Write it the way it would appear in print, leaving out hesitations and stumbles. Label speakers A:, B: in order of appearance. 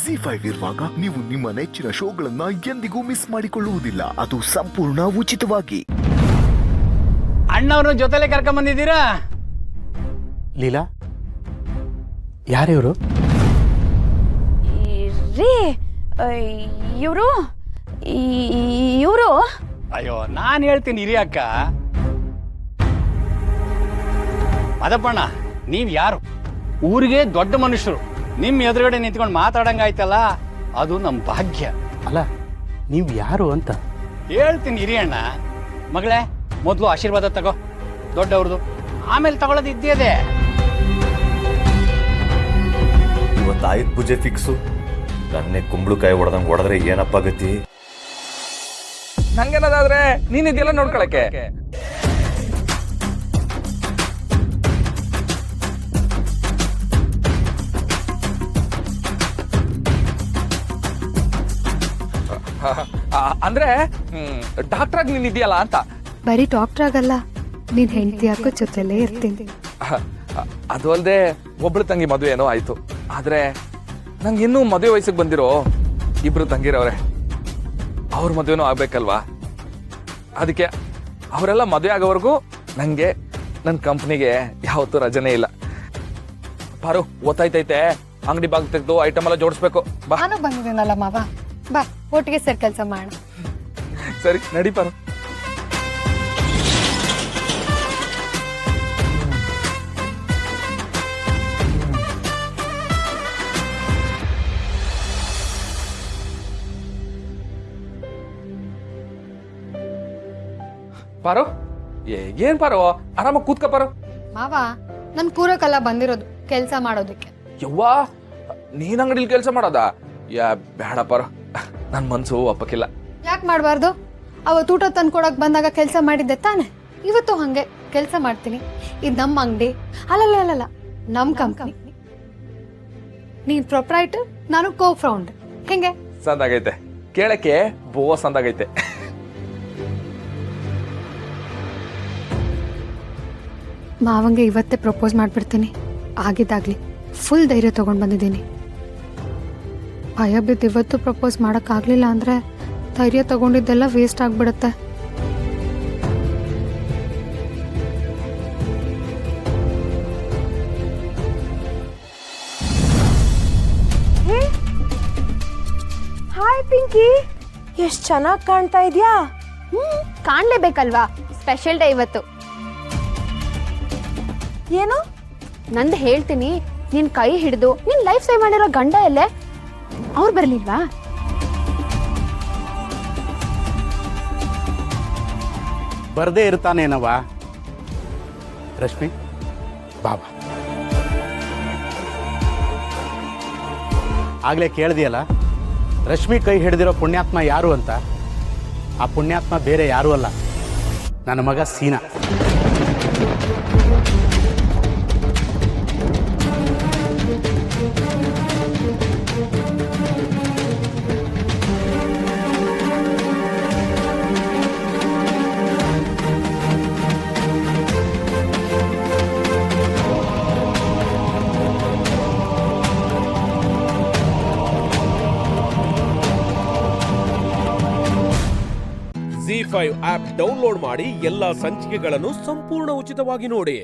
A: ಜಿ5 ಇರುವಾಗ ನೀವು ನಿಮ್ಮ ನೆಚ್ಚಿನ ಶೋಗಳನ್ನ ಎಂದಿಗೂ ಮಿಸ್ ಮಾಡಿಕೊಳ್ಳುವುದಿಲ್ಲ. ಅದು ಸಂಪೂರ್ಣ ಉಚಿತವಾಗಿ.
B: ಅಣ್ಣವ್ರ ಜೊತೆಲೆ ಕರ್ಕೊಂಡ್ ಬಂದಿದ್ದೀರಾ?
C: ಲೀಲಾ, ಯಾರಿವರು?
D: ರೀ ಇವರು ಇವರು
B: ಅಯ್ಯೋ, ನಾನು ಹೇಳ್ತೀನಿ ಇರಿ ಅಕ್ಕ. ಮದಪ್ಪಣ್ಣ, ನೀವ್ ಯಾರು? ಊರಿಗೆ ದೊಡ್ಡ ಮನುಷ್ಯರು. ನಿಮ್ ಎದುರುಗಡೆ ನಿಂತ್ಕೊಂಡು ಮಾತಾಡಂಗಾಯ್ತಲ್ಲ, ಅದು ನಮ್ ಭಾಗ್ಯ.
C: ಅಲ್ಲ, ನೀವು ಯಾರು ಅಂತ
B: ಹೇಳ್ತೀನಿ ಇರಿ ಅಣ್ಣ. ಮಗಳೇ, ಮೊದಲು ಆಶೀರ್ವಾದ ತಗೋ ದೊಡ್ಡವ್ರದು, ಆಮೇಲೆ ತಗೊಳ್ಳೋದು ಇದ್ದೇದೆ.
E: ಇವತ್ತು ಆಯುಧ ಪೂಜೆ ಫಿಕ್ಸು. ನನ್ನೇ ಕುಂಬಳಕಾಯಿ ಹೊಡೆದಂಗೆ ಹೊಡೆದ್ರೆ ಏನಪ್ಪ ಗತಿ?
F: ನಂಗೇನದಾದ್ರೆ ನೀನ್ ಇದೆಲ್ಲ ನೋಡ್ಕೊಳಕ್ಕೆ. ಅಂದ್ರೆ ಡಾಕ್ಟರ್ ಆಗಿ ನೀನ್ ಇದೆಯಲ್ಲ ಅಂತ.
G: ಬರೀ ಡಾಕ್ಟರ್ ಆಗಲ್ಲ, ನೀನ್ ಹೆಂಡತಿ ಹಾಕೋ ಜೊತೆಲೇ ಇರ್ತೀನಿ.
F: ಅದು ಅಲ್ದೆ ಒಬ್ಳು ತಂಗಿ ಮದುವೆ ಏನೋ ಆಯ್ತು. ಆದ್ರೆ ನಂಗೆ ಇನ್ನೂ ಮದುವೆ ವಯಸ್ಸಿಗೆ ಬಂದಿರೋ ಇಬ್ರು ತಂಗಿರವ್ರೆ. ಅವ್ರ ಮದುವೆನೂ ಆಗ್ಬೇಕಲ್ವಾ? ಅದಕ್ಕೆ ಅವರೆಲ್ಲ ಮದುವೆ ಆಗೋವರೆಗೂ ನಂಗೆ ನನ್ನ ಕಂಪ್ನಿಗೆ ಯಾವತ್ತೂ ರಜನೆ ಇಲ್ಲ. ಪಾರು, ಓದ್ತಾಯ್ತೈತೆ, ಅಂಗಡಿ ಬಾಗ್ ತೆಗೆದು ಐಟಮ್ ಎಲ್ಲ ಜೋಡಿಸ್ಬೇಕು. ಬಾ.
G: ನಾನು ಬಂದಿದ್ದೀನಲ್ಲ ಮಾವ, ಬಾ ಒಟ್ಟಿಗೆ ಸೇರಿ ಕೆಲಸ ಮಾಡೋಣ.
F: ಸರಿ, ನಡಿ ಪಾರು. ಪಾರು, ಏನ್ ಪಾರು, ಆರಾಮಾಗಿ ಕೂತ್ಕ ಪಾರು.
G: ಮಾವ, ನನ್ ಕೂರಕ್ಕೆಲ್ಲ ಬಂದಿರೋದು ಕೆಲಸ ಮಾಡೋದಕ್ಕೆ.
F: ಯವ್ವಾ, ನೀನ್ ಅಂಗಡಿಲಿ ಕೆಲಸ ಮಾಡೋದಾ? ಬೇಡ ಪಾರು, ನನ್ ಮನ್ಸು ಒಪ್ಪಕ್ಕಿಲ್ಲ.
G: ಯಾಕೆ ಮಾಡಬಾರ್ದು? ಅವತ್ತು ಊಟ ತಂದ್ಕೊಡಕ್ ಬಂದಾಗ ಕೆಲಸ ಮಾಡಿದ್ದೆ ತಾನೆ, ಇವತ್ತು ಹಂಗೆ ಕೆಲಸ ಮಾಡ್ತೀನಿ. ಇದು ನಮ್ಮ ಅಂಗಡಿ ಅಲ್ಲಲ್ಲ, ನಮ್ ಕಂಪ್ನಿ. ನೀನ್ ಪ್ರೊಪ್ರೈಟರ್, ನಾನು ಕೋ ಫೌಂಡರ್. ಹೆಂಗೆ?
F: ಸಂದಾಗೈತೆ, ಕೇಳಕ್ಕೆ ಬೋಸ್ ಅಂದಾಗೈತೆ.
G: ಮಾವಂಗೆ ಇವತ್ತೇ ಪ್ರಪೋಸ್ ಮಾಡ್ಬಿಡ್ತೀನಿ. ಆಗಿದ್ದಾಗ್ಲಿ ಫುಲ್ ಧೈರ್ಯ ತಗೊಂಡ್ ಬಂದಿದ್ದೀನಿ. ಭಯ ಬಿದ್ದು ಇವತ್ತು ಪ್ರಪೋಸ್ ಮಾಡೋಕ್ಕಾಗಲಿಲ್ಲ ಅಂದರೆ ಧೈರ್ಯ ತಗೊಂಡಿದ್ದೆಲ್ಲ ವೇಸ್ಟ್ ಆಗಿಬಿಡುತ್ತೆ.
D: ಹಾಯ್ ಪಿಂಕಿ, ಎಷ್ಟು ಚೆನ್ನಾಗಿ ಕಾಣ್ತಾ ಇದೆಯಾ?
H: ಕಾಣ್ಲೇಬೇಕಲ್ವಾ, ಸ್ಪೆಷಲ್ ಡೇ ಇವತ್ತು.
D: ಏನು?
H: ನಂದು ಹೇಳ್ತೀನಿ, ನಿನ್ ಕೈ ಹಿಡಿದು ನಿನ್ ಲೈಫ್ ಸೇವ್ ಮಾಡಿರೋ ಗಂಡ ಎಲ್ಲೇ? ಅವ್ರು ಬರ್ಲಿಲ್ವಾ?
C: ಬರ್ದೇ ಇರ್ತಾನೇನವ. ರಶ್ಮಿ, ಬಾಬಾ, ಆಗ್ಲೇ ಕೇಳ್ದಿಯಲ್ಲ, ರಶ್ಮಿ ಕೈ ಹಿಡಿದಿರೋ ಪುಣ್ಯಾತ್ಮ ಯಾರು ಅಂತ. ಆ ಪುಣ್ಯಾತ್ಮ ಬೇರೆ ಯಾರೂ ಅಲ್ಲ, ನನ್ನ ಮಗ ಸೀನಾ.
I: ಜಿ5 ಆಪ್ ಡೌನ್ಲೋಡ್ ಮಾಡಿ ಎಲ್ಲಾ ಸಂಚಿಕೆಗಳನ್ನು ಸಂಪೂರ್ಣ ಉಚಿತವಾಗಿ ನೋಡಿ.